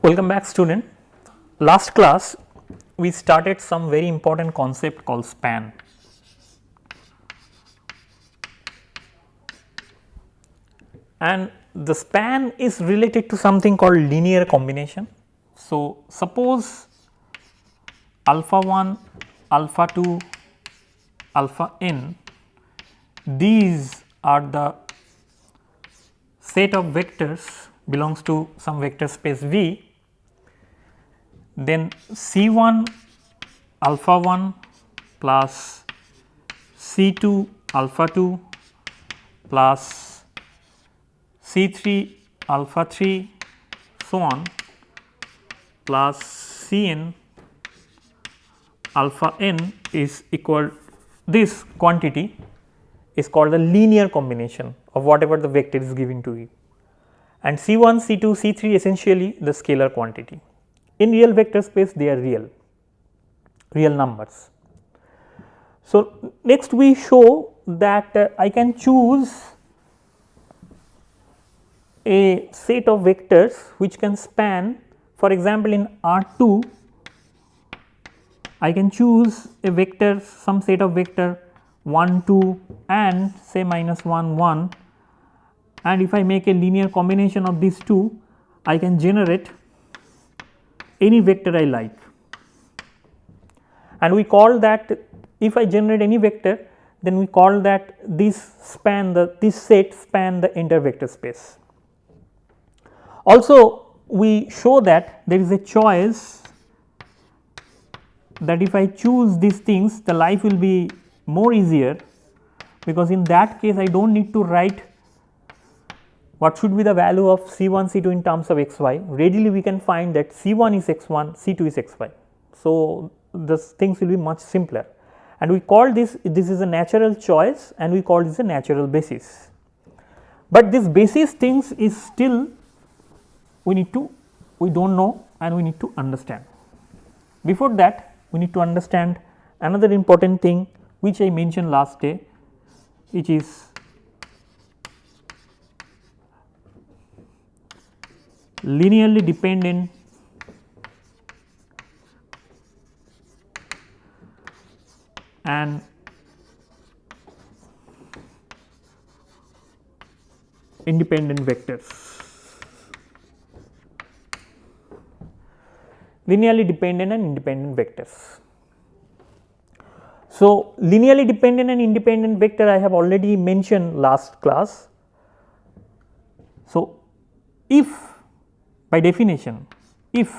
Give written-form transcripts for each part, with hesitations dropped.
Welcome back, student. Last class we started some very important concept called span. And the span is related to something called linear combination. So, suppose alpha 1, alpha 2, alpha n, these are the set of vectors belongs to some vector space V, then C1 alpha 1 plus C2 alpha 2 plus C3 alpha 3 so on plus Cn alpha n is equal, this quantity is called the linear combination of whatever the vector is given to you, and C1, C2, C3 essentially the scalar quantity. In real vector space they are real numbers. So, next we show that I can choose a set of vectors which can span, for example, in R2 I can choose a vector, some set of vector 1 2 and say minus 1 1, and if I make a linear combination of these two I can generate any vector I like, and we call that, if I generate any vector, then we call that this set span the entire vector space. Also we show that there is a choice, that if I choose these things the life will be more easier, because in that case I do not need to write what should be the value of C1 C2 in terms of xy. Readily we can find that C1 is x1, C2 is xy. So, the things will be much simpler, and we call this is a natural choice, and we call this a natural basis. But this basis things is still we do not know and we need to understand. Before that we need to understand another important thing which I mentioned last day, which is linearly dependent and independent vectors. Linearly dependent and independent vectors. So, linearly dependent and independent vector I have already mentioned last class. So, if by definition, if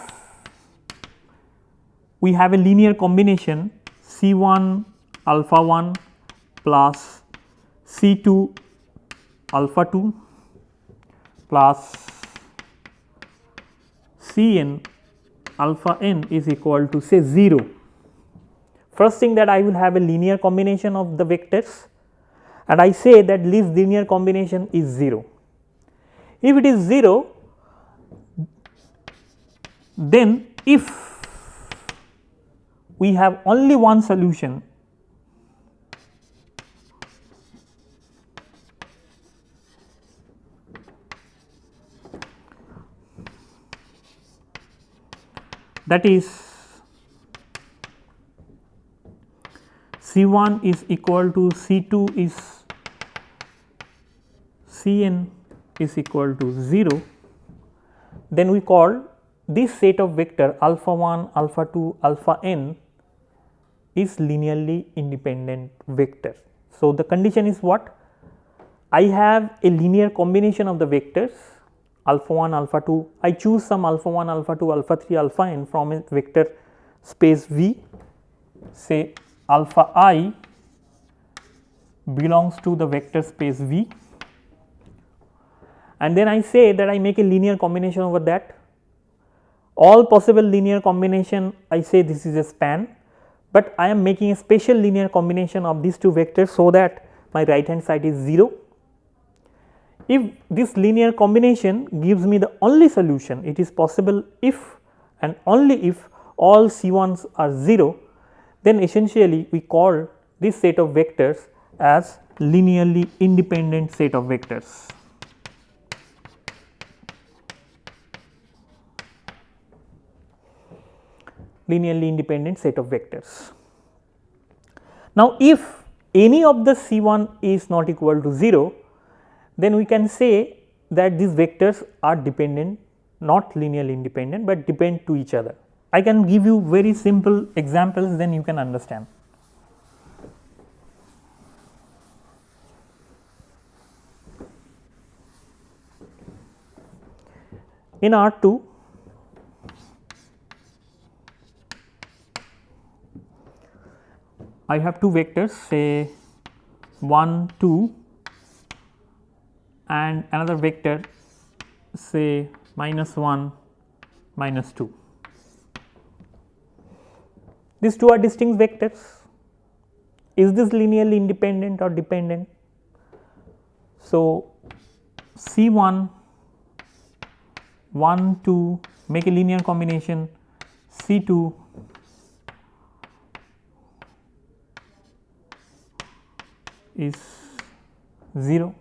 we have a linear combination C1 alpha 1 plus C2 alpha 2 plus Cn alpha n is equal to say 0, first thing that I will have a linear combination of the vectors, and I say that this linear combination is 0. If it is 0, then if we have only one solution, that is C1 is equal to C2 is Cn is equal to 0, then we call this set of vector alpha 1, alpha 2, alpha n is linearly independent vector. So, the condition is what? I have a linear combination of the vectors alpha 1, alpha 2, I choose some alpha 1, alpha 2, alpha 3, alpha n from a vector space V, say alpha I belongs to the vector space V, and then I say that I make a linear combination over that. All possible linear combination I say this is a span, but I am making a special linear combination of these two vectors so that my right hand side is 0. If this linear combination gives me the only solution, it is possible if and only if all C1s are 0, then essentially we call this set of vectors as linearly independent set of vectors. linearly independent set of vectors. Now, if any of the C1 is not equal to 0, then we can say that these vectors are dependent, not linearly independent, but depend to each other. I can give you very simple examples, then you can understand. In R2, I have two vectors, say 1, 2, and another vector, say -1, -2. These two are distinct vectors. Is this linearly independent or dependent? So, C1, 1, 2, make a linear combination, C2 is 0.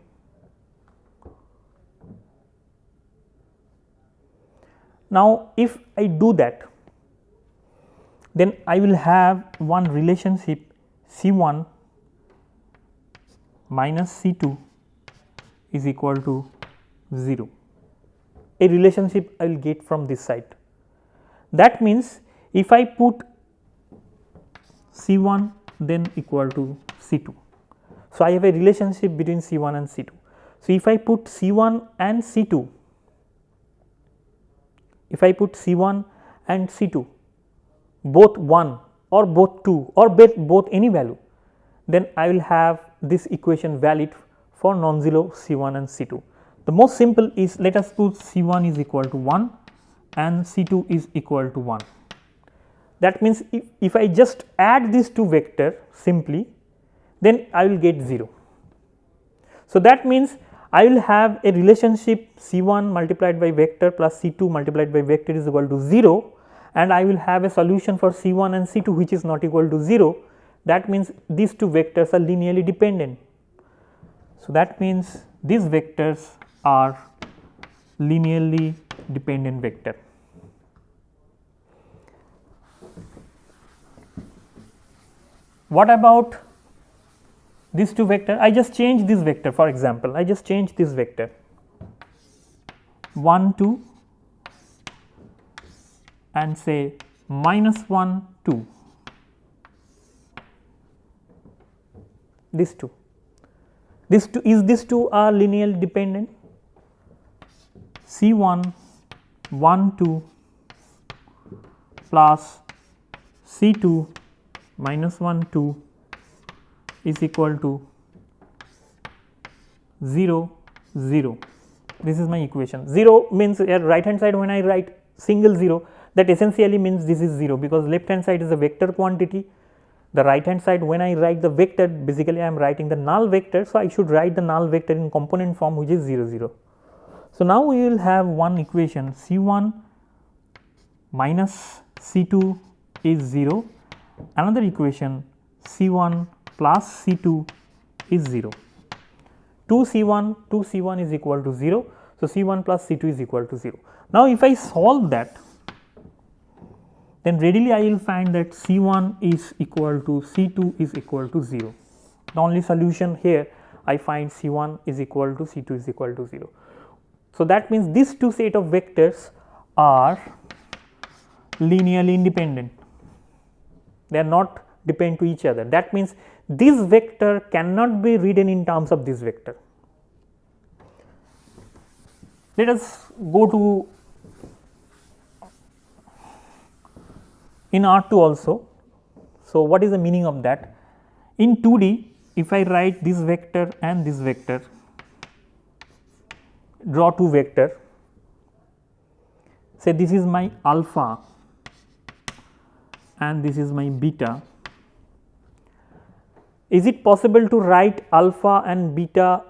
Now, if I do that, then I will have one relationship C1 minus C2 is equal to 0, a relationship I will get from this side. That means, if I put C1 then equal to C2. So, I have a relationship between C1 and C2. So, if I put C1 and C2, if I put C1 and C2 both 1 or both 2 or both any value, then I will have this equation valid for non-zero C1 and C2. The most simple is, let us put C1 is equal to 1 and C2 is equal to 1. That means, if I just add these two vectors simply, then I will get 0. So, that means I will have a relationship C1 multiplied by vector plus C2 multiplied by vector is equal to 0, and I will have a solution for C1 and C2 which is not equal to 0. That means, these two vectors are linearly dependent. So, that means these vectors are linearly dependent vector. What about these two vectors? I just change this vector, for example, I just change this vector 1, 2 and say -1, 2, these two. These two are linearly dependent. C1 1, 2 plus C2 -1, 2 is equal to 0, 0. This is my equation. 0 means at right hand side when I write single 0, that essentially means this is 0, because left hand side is a vector quantity. The right hand side when I write the vector, basically I am writing the null vector. So, I should write the null vector in component form, which is 0, 0. So, now we will have one equation C1 minus C2 is 0, another equation C1 plus C2 is 0. 2 C1 is equal to 0. So, C1 plus C2 is equal to 0. Now, if I solve that, then readily I will find that C1 is equal to C2 is equal to 0. The only solution here I find C1 is equal to C2 is equal to 0. So, that means these two set of vectors are linearly independent, they are not depend to each other. That means, this vector cannot be written in terms of this vector. Let us go to in R2 also. So, what is the meaning of that? In 2D, if I write this vector and this vector, draw two vector, say this is my alpha and this is my beta. Is it possible to write alpha and beta,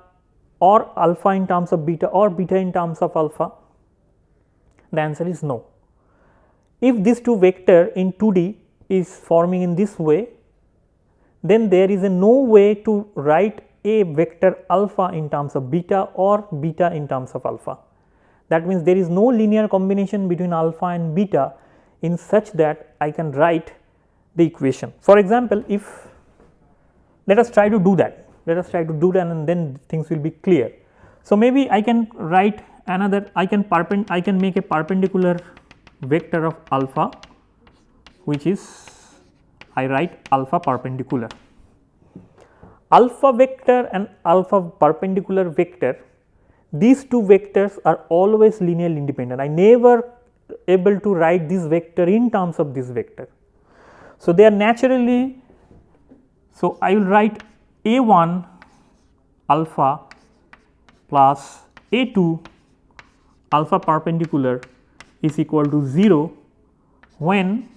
or alpha in terms of beta, or beta in terms of alpha? The answer is no. If these two vector in 2D is forming in this way, then there is no way to write a vector alpha in terms of beta or beta in terms of alpha. That means, there is no linear combination between alpha and beta in such that I can write the equation. For example, if let us try to do that, and then things will be clear. So, maybe I can write another, I can make a perpendicular vector of alpha, which is I write alpha perpendicular. Alpha vector and alpha perpendicular vector, these two vectors are always linearly independent. I never able to write this vector in terms of this vector. So, they are naturally, so I will write A1 alpha plus A2 alpha perpendicular is equal to 0 when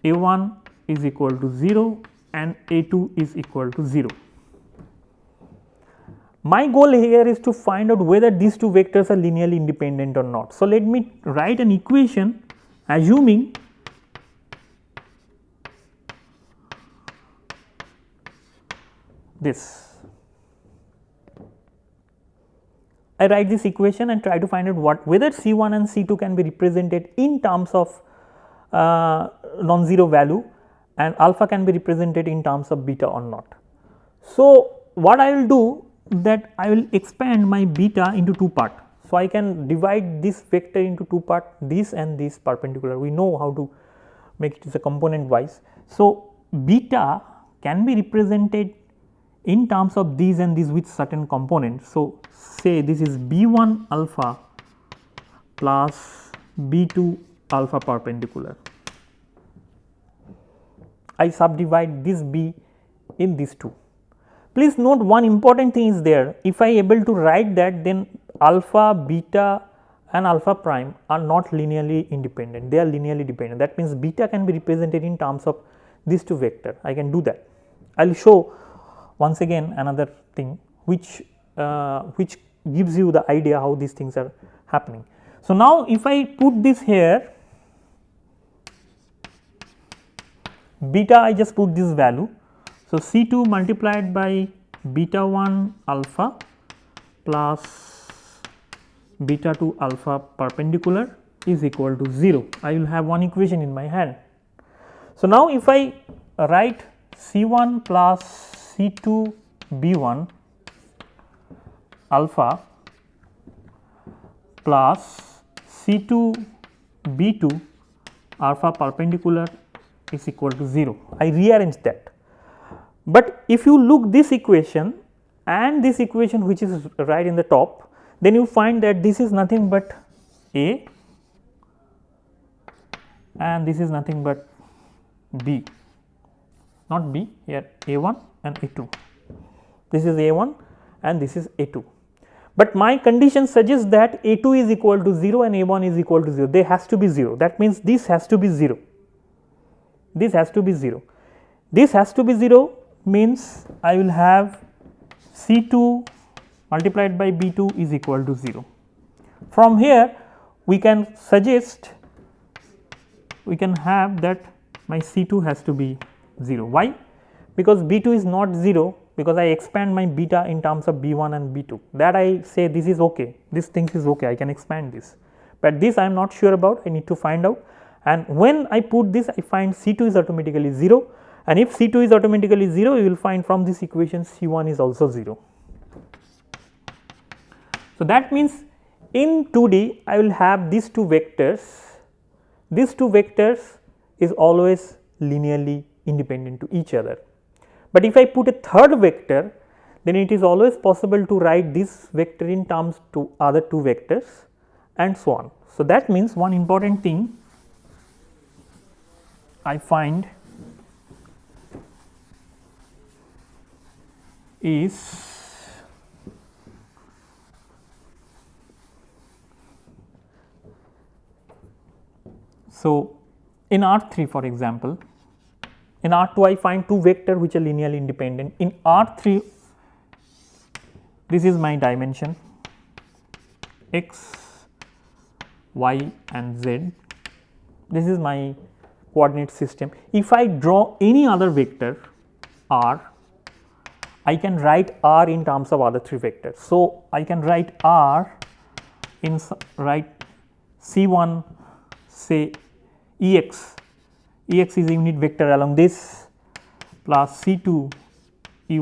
A1 is equal to 0 and A2 is equal to 0. My goal here is to find out whether these two vectors are linearly independent or not. So, let me write an equation assuming this. I write this equation and try to find out whether C1 and C2 can be represented in terms of non-zero value and alpha can be represented in terms of beta or not. So, what I will do that I will expand my beta into two parts. So, I can divide this vector into two parts, this and this perpendicular. We know how to make it as a component wise. So, beta can be represented in terms of these and these with certain components. So, say this is B1 alpha plus B2 alpha perpendicular. I subdivide this B in these two. Please note one important thing is there, if I able to write that, then alpha, beta and alpha prime are not linearly independent, they are linearly dependent. That means, beta can be represented in terms of these two vectors, I can do that. I will show once again another thing which gives you the idea how these things are happening. So, now if I put this here, beta I just put this value. So, C2 multiplied by beta 1 alpha plus beta 2 alpha perpendicular is equal to 0. I will have one equation in my hand. So, now if I write C1 plus C2 B1 alpha plus C2 B2 alpha perpendicular is equal to 0. I rearrange that. But if you look this equation and this equation which is right in the top, then you find that this is nothing but A and this is nothing but B, not B, here A1 and A2. This is A1 and this is A2. But my condition suggests that A2 is equal to 0 and A1 is equal to 0, they has to be 0. That means, this has to be 0, this has to be 0. This has to be 0 means I will have C2 multiplied by B2 is equal to 0. From here we can suggest, we can have that my C2 has to be 0. Why? Because B2 is not 0, because I expand my beta in terms of B1 and B2, that I say this is okay, this thing is okay, I can expand this, but this I am not sure about, I need to find out, and when I put this I find C2 is automatically 0, and if C2 is automatically 0, you will find from this equation C1 is also 0. So, that means in 2D I will have these two vectors, these two vectors is always linearly independent to each other. But if I put a third vector, then it is always possible to write this vector in terms to other two vectors and so on. So, that means one important thing I find is so in R3 for example, in R2 I find two vectors which are linearly independent. In R3 this is my dimension x, y and z, this is my coordinate system. If I draw any other vector r, I can write r in terms of other three vectors. So, I can write r in C1 say Ex is a unit vector along this, plus C2 Ey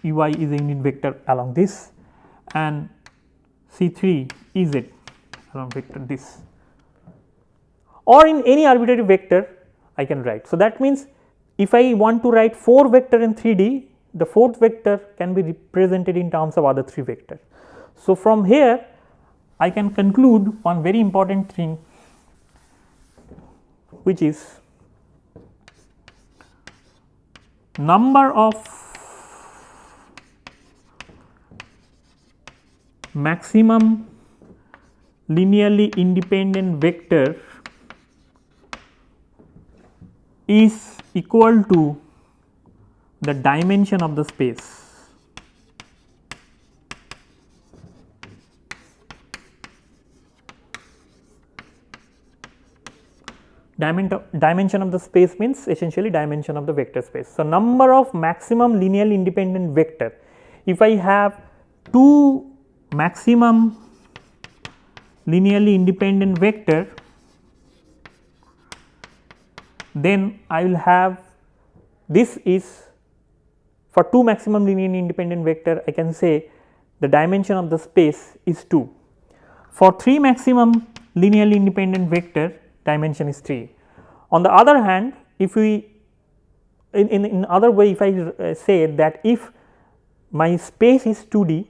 is a unit vector along this, and C3 Ez along vector this, or in any arbitrary vector I can write. So, that means if I want to write 4 vector in 3D, the 4th vector can be represented in terms of other 3 vectors. So, from here I can conclude one very important thing, which is number of maximum linearly independent vector is equal to the dimension of the space. Dimension of the space means essentially dimension of the vector space. So, number of maximum linearly independent vector, if I have 2 maximum linearly independent vector, then I will have, this is for 2 maximum linearly independent vector, I can say the dimension of the space is 2. For 3 maximum linearly independent vector, dimension is 3. On the other hand, if we in other way, if I say that if my space is 2D,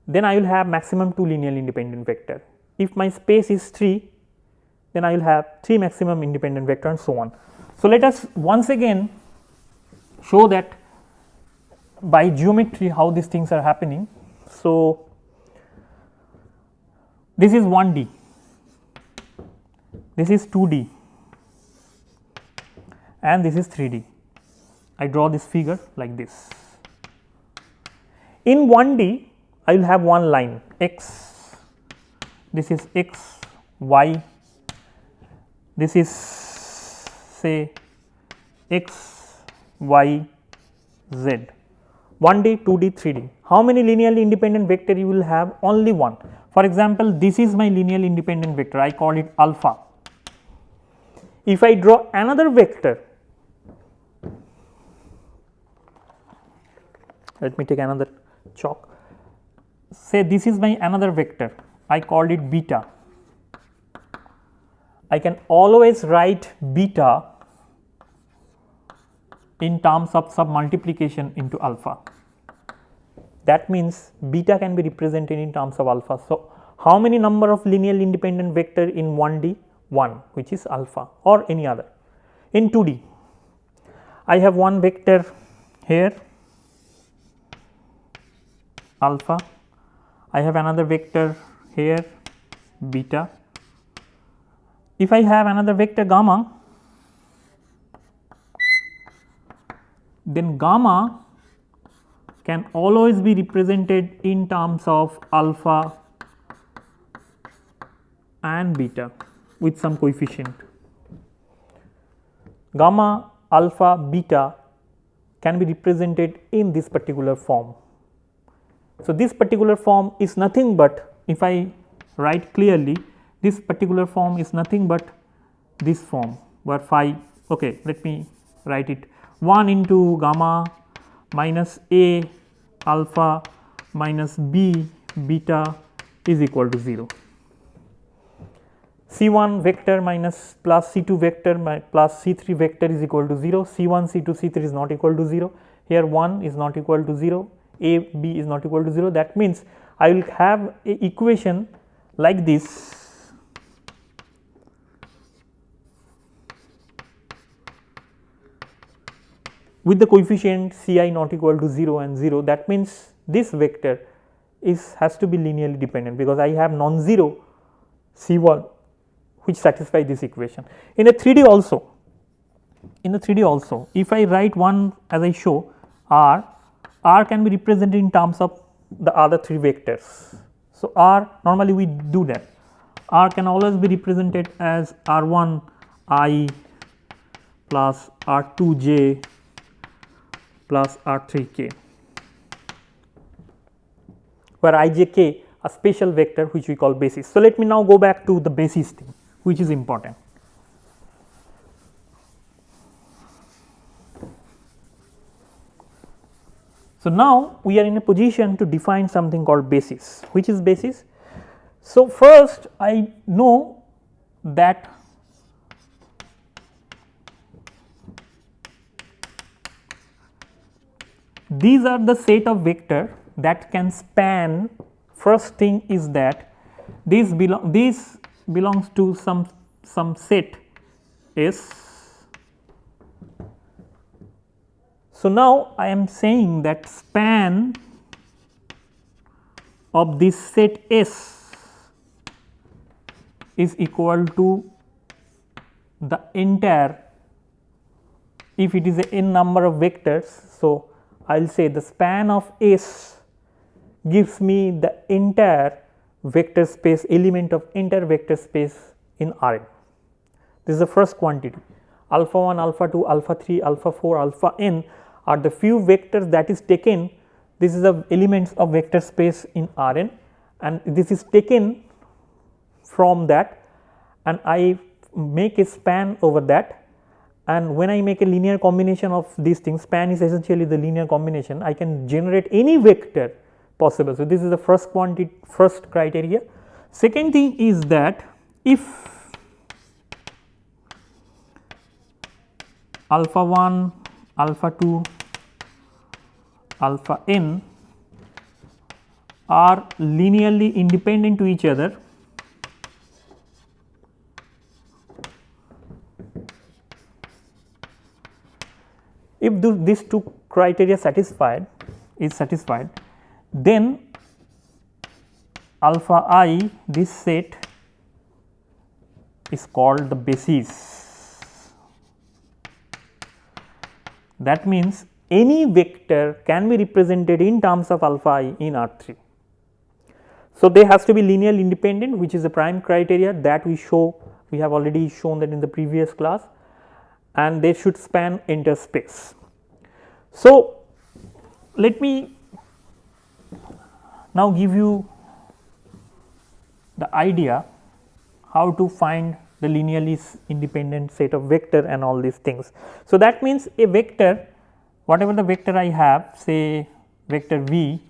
then I will have maximum 2 linearly independent vector. If my space is 3, then I will have 3 maximum independent vector, and so on. So, let us once again show that by geometry how these things are happening. So, this is 1D, this is 2D, and this is 3D. I draw this figure like this. In 1D, I will have one line x, this is x, y, this is say x, y, z. 1D, 2D, 3D. How many linearly independent vector you will have? Only one. For example, this is my linearly independent vector, I call it alpha. If I draw another vector, let me take another chalk, say this is my another vector, I called it beta. I can always write beta in terms of submultiplication into alpha. That means beta can be represented in terms of alpha. So, how many number of linearly independent vector in 1D? 1, which is alpha, or any other. In 2D, I have one vector here alpha, I have another vector here beta. If I have another vector gamma, then gamma can always be represented in terms of alpha and beta with some coefficient. Gamma, alpha, beta can be represented in this particular form. So, this particular form is nothing but, if I write clearly, this particular form is nothing but this form, where phi, okay, let me write it, 1 into gamma minus a alpha minus b beta is equal to 0. C1 vector minus plus C2 vector plus C3 vector is equal to 0, C1, C2, C3 is not equal to 0, here 1 is not equal to 0, a b is not equal to 0. That means I will have a equation like this, with the coefficient Ci not equal to 0 and 0. That means this vector has to be linearly dependent, because I have non-zero C1 which satisfy this equation. In a 3D also, if I write one as I show R can be represented in terms of the other 3 vectors. So, R, normally we do that, R can always be represented as R1 I plus R2 j plus R3 k, where I j k a special vector which we call basis. So, let me now go back to the basis thing. which is important. So, now we are in a position to define something called basis. Which is basis? So, first I know that these are the set of vector that can span. First thing is that this belongs to some set S. So, now I am saying that span of this set S is equal to the entire, if it is a n number of vectors. So, I will say the span of S gives me the entire vector space, element of entire vector space in Rn. This is the first quantity. Alpha 1, alpha 2, alpha 3, alpha 4, alpha n are the few vectors that is taken. This is the elements of vector space in Rn, and this is taken from that, and I make a span over that. And when I make a linear combination of these things, span is essentially the linear combination, I can generate any vector possible. So, this is the first quantity, first criteria. Second thing is that if alpha 1, alpha 2, alpha n are linearly independent to each other, if these two criteria is satisfied, then alpha I, this set is called the basis. That means any vector can be represented in terms of alpha I in R3. So, they has to be linearly independent, which is a prime criteria that we have already shown that in the previous class, and they should span entire space. So, let me now give you the idea how to find the linearly independent set of vector and all these things. So, that means a vector, whatever the vector I have, say vector v,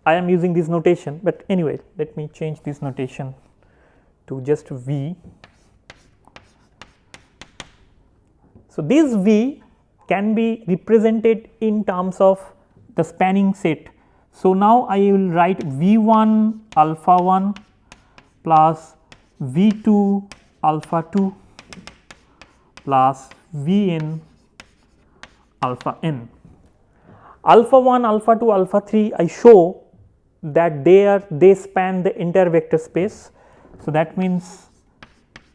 I am using this notation, but anyway let me change this notation to just v. So, this v can be represented in terms of the spanning set. So, now I will write v 1 alpha 1 plus v 2 alpha 2 plus v n alpha n. Alpha 1, alpha 2, alpha 3 I show that they span the entire vector space. So, that means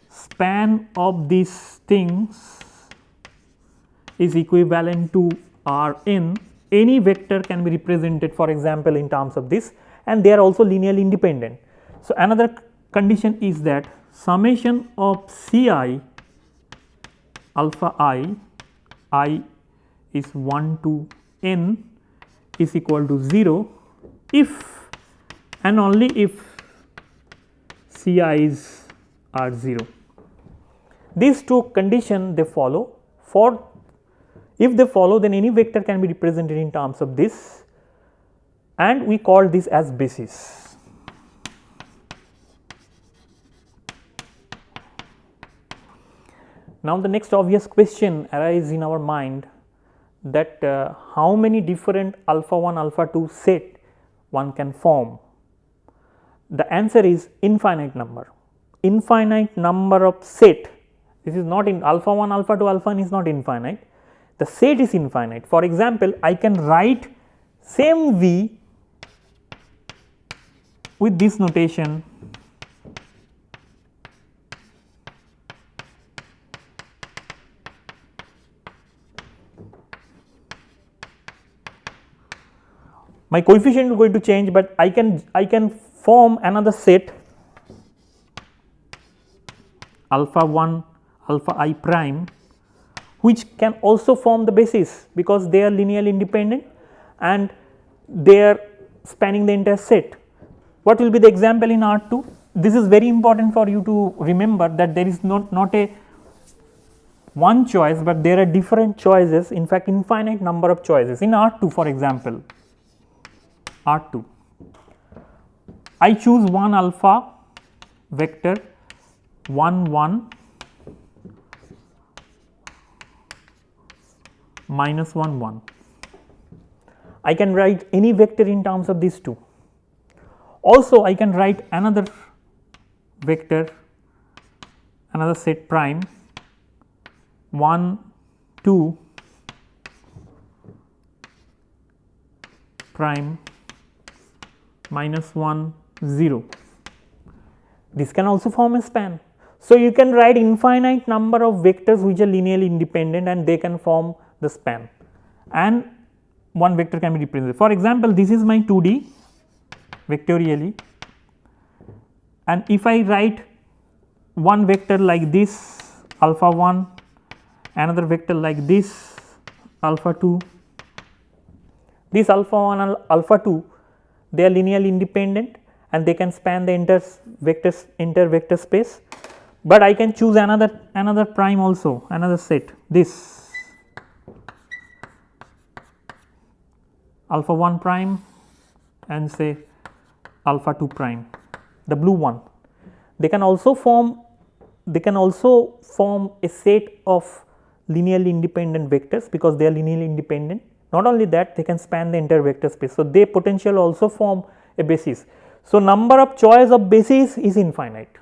span of these things is equivalent to Rn. Any vector can be represented, for example, in terms of this, and they are also linearly independent. So, another condition is that summation of Ci alpha I is 1 to n is equal to 0 if and only if Ci's are 0. These two conditions they follow. If they follow, then any vector can be represented in terms of this, and we call this as basis. Now, the next obvious question arises in our mind that how many different alpha 1 alpha 2 set one can form. The answer is infinite number of set. This is not in alpha 1 alpha 2 alpha n is not infinite, the set is infinite. For example, I can write same v with this notation my coefficient is going to change, but I can form another set alpha 1 alpha I prime, which can also form the basis because they are linearly independent and they are spanning the entire set. What will be the example in R2? this is very important for you to remember that there is not a one choice, but there are different choices, in fact infinite number of choices. In R2 for example, R2 I choose one alpha vector 1 1 minus 1 1. I can write any vector in terms of these two. Also I can write another vector, another set prime 1 2 prime minus 1 0. This can also form a span. So, you can write infinite number of vectors which are linearly independent and they can form the span, and one vector can be represented. For example, this is my 2D vectorially, and if I write one vector like this alpha 1, another vector like this alpha 2, this alpha 1 and alpha 2, they are linearly independent and they can span the entire vector space, but I can choose another prime also, another set, this alpha 1 prime and say alpha 2 prime, the blue one. They can also form a set of linearly independent vectors because they are linearly independent. Not only that, they can span the entire vector space. So, they potentially also form a basis. So, number of choice of basis is infinite.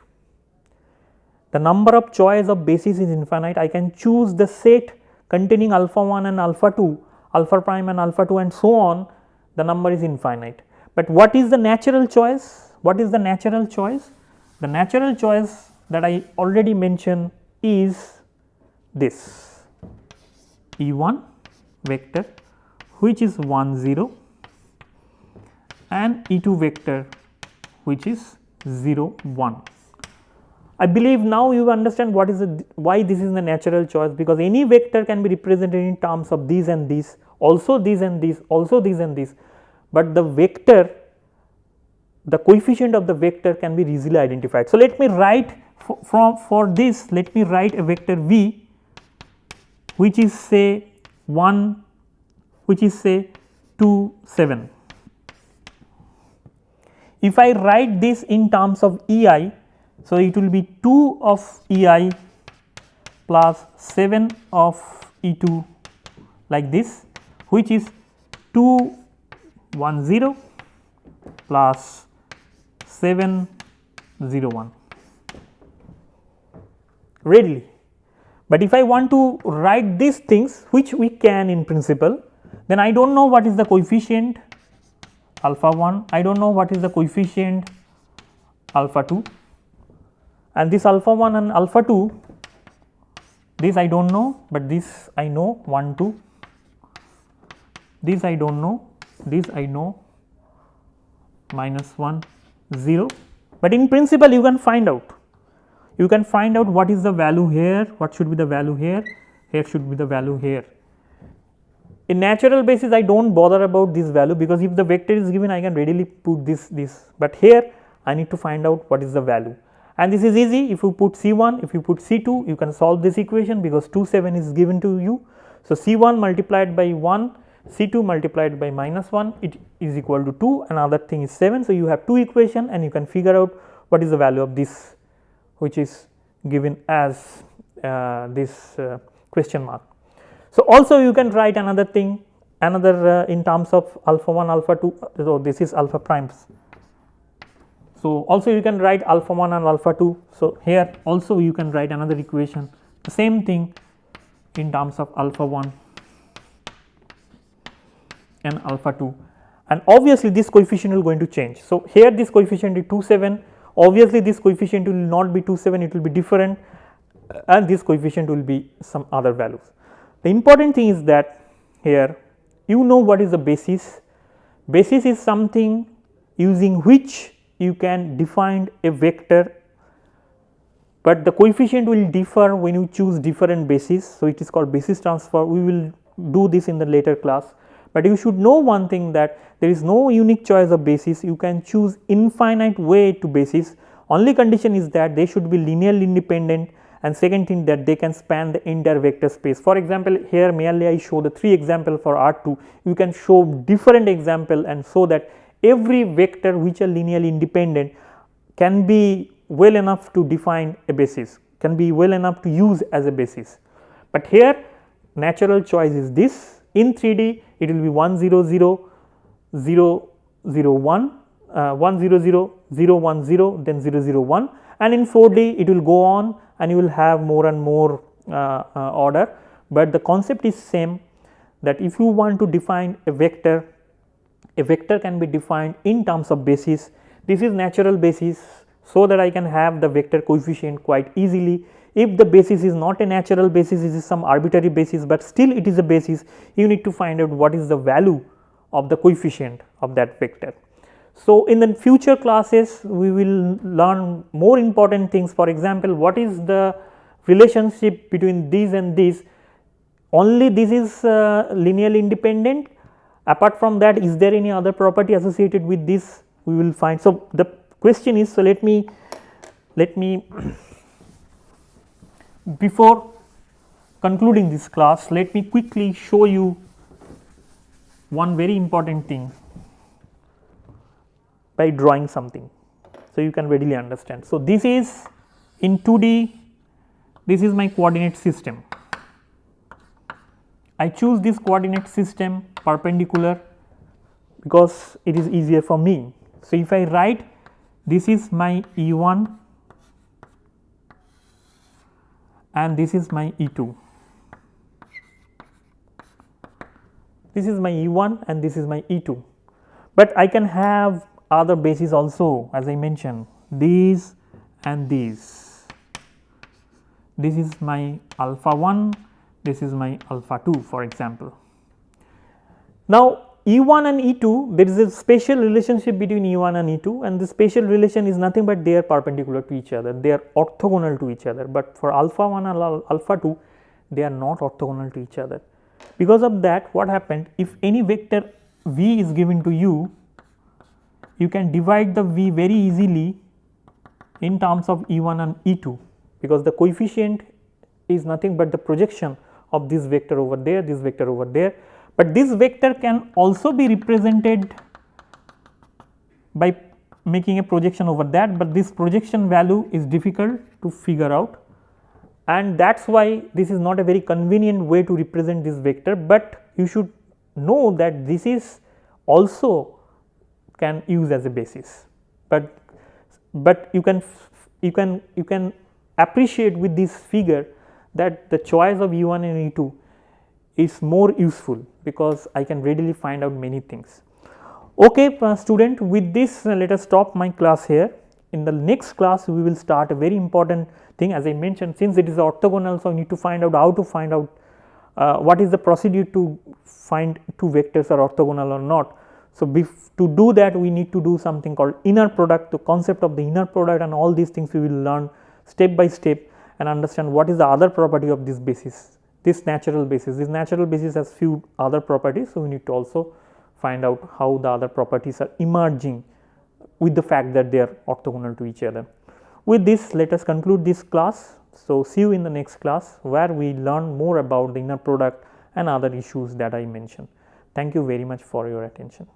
The number of choice of basis is infinite. I can choose the set containing alpha 1 and alpha 2, alpha prime and alpha 2 and so on. The number is infinite. But what is the natural choice? What is the natural choice? The natural choice that I already mentioned is this E1 vector, which is 1 0, and E2 vector which is 0 1. I believe now you understand what is why this is the natural choice, because any vector can be represented in terms of these and these, also these and these, also these and these, but the vector, the coefficient of the vector can be easily identified. So, let me write for this, let me write a vector v which is say 1, which is say 2 7. If I write this in terms of EI, so it will be 2 of EI plus 7 of E2 like this, which is 2 1 0 plus 7 0 1 readily. But if I want to write these things, which we can in principle, then I do not know what is the coefficient alpha 1, I do not know what is the coefficient alpha 2, and this alpha 1 and alpha 2, this I do not know, but this I know 1 2, this I do not know, this I know minus 1 0, but in principle you can find out. You can find out what is the value here, what should be the value here, here should be the value here. In natural basis I do not bother about this value, because if the vector is given I can readily put this, but here I need to find out what is the value, and this is easy. If you put C1, if you put C2, you can solve this equation because 2 7 is given to you. So, C1 multiplied by 1, C2 multiplied by minus 1, it is equal to 2, another thing is 7. So, you have two equation and you can figure out what is the value of this, which is given as this question mark. So, also you can write another thing, another in terms of alpha 1 alpha 2, so this is alpha primes. So, also you can write alpha 1 and alpha 2. So, here also you can write another equation, the same thing in terms of alpha 1 and alpha 2, and obviously this coefficient will going to change. So, here this coefficient is 2 7, obviously this coefficient will not be 2 7, it will be different, and this coefficient will be some other values. The important thing is that here you know what is the basis. Basis is something using which you can define a vector, but the coefficient will differ when you choose different basis. So, it is called basis transfer. We will do this in the later class, but you should know one thing, that there is no unique choice of basis. You can choose infinite way to basis. Only condition is that they should be linearly independent, and second thing that they can span the entire vector space. For example, here merely I show the 3 example for R2, you can show different example and show that every vector which are linearly independent can be well enough to define a basis, can be well enough to use as a basis. But here natural choice is this. In 3D it will be 1 0 0 0 0 1 1 0 0 0 1 0 then 0 0 1, and in 4D it will go on and you will have more and more order, but the concept is same, that if you want to define a vector can be defined in terms of basis. This is natural basis, so that I can have the vector coefficient quite easily. If the basis is not a natural basis, it is some arbitrary basis, but still it is a basis, you need to find out what is the value of the coefficient of that vector. So, in the future classes we will learn more important things. For example, what is the relationship between these and these, only this is linearly independent. Apart from that, is there any other property associated with this, we will find. So, the question is, so let me before concluding this class, let me quickly show you one very important thing by drawing something, so you can readily understand. So, this is in 2D, this is my coordinate system. I choose this coordinate system perpendicular because it is easier for me. So, if I write, this is my E1 and this is my E2, this is my E1 and this is my E2, but I can have other bases also, as I mentioned, these and these. This is my alpha 1, this is my alpha 2, for example. Now, E1 and E2, there is a spatial relationship between E1 and E2, and the spatial relation is nothing but they are perpendicular to each other, they are orthogonal to each other, but for alpha 1 and alpha 2 they are not orthogonal to each other. Because of that, what happened, if any vector V is given to you, you can divide the V very easily in terms of E1 and E2, because the coefficient is nothing but the projection of this vector over there, this vector over there. But this vector can also be represented by making a projection over that, but this projection value is difficult to figure out, and that is why this is not a very convenient way to represent this vector, but you should know that this is also can use as a basis, but you can appreciate with this figure that the choice of E1 and E2 is more useful, because I can readily find out many things. Okay, student, with this let us stop my class here. In the next class we will start a very important thing, as I mentioned, since it is orthogonal, so I need to find out how to find out what is the procedure to find two vectors are orthogonal or not. So, to do that we need to do something called inner product, the concept of the inner product, and all these things we will learn step by step and understand what is the other property of this basis, this natural basis. This natural basis has few other properties, so we need to also find out how the other properties are emerging with the fact that they are orthogonal to each other. With this, let us conclude this class. So, see you in the next class, where we learn more about the inner product and other issues that I mentioned. Thank you very much for your attention.